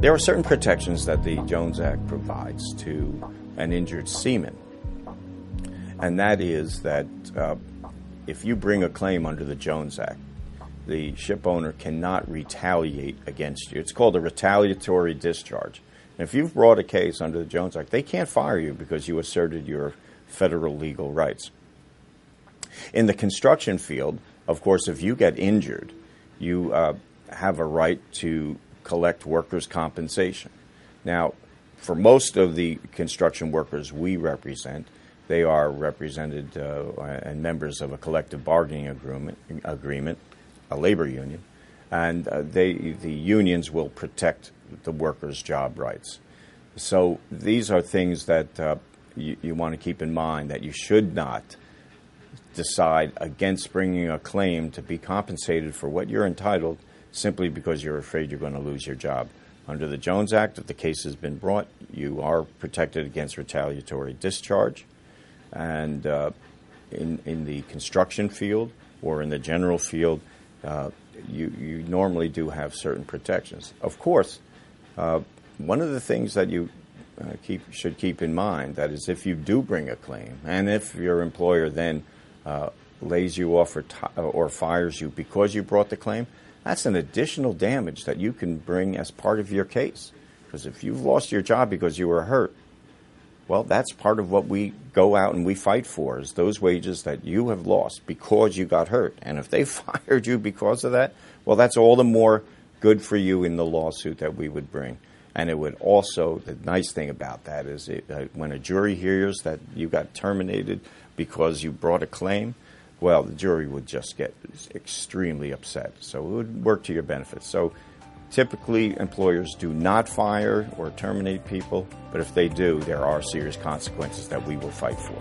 There are certain protections that the Jones Act provides to an injured seaman, and that is that if you bring a claim under the Jones Act, the ship owner cannot retaliate against you. It's called a retaliatory discharge. And if you've brought a case under the Jones Act, they can't fire you because you asserted your federal legal rights. In the construction field, of course, if you get injured, you have a right to collect workers' compensation. Now, for most of the construction workers we represent, they are represented and members of a collective bargaining agreement, a labor union, and the unions will protect the workers' job rights. So these are things that you want to keep in mind, that you should not decide against bringing a claim to be compensated for what you're entitled simply because you're afraid you're going to lose your job. Under the Jones Act, if the case has been brought, you are protected against retaliatory discharge. And in the construction field or in the general field, you normally do have certain protections. Of course, one of the things that you should keep in mind, that is, if you do bring a claim, and if your employer then lays you off or fires you because you brought the claim, that's an additional damage that you can bring as part of your case. Because if you've lost your job because you were hurt, well, that's part of what we go out and we fight for, is those wages that you have lost because you got hurt. And if they fired you because of that, well, that's all the more good for you in the lawsuit that we would bring. And it would also, the nice thing about that is when a jury hears that you got terminated because you brought a claim, well, the jury would just get extremely upset. So it would work to your benefit. So typically, employers do not fire or terminate people, but if they do, there are serious consequences that we will fight for.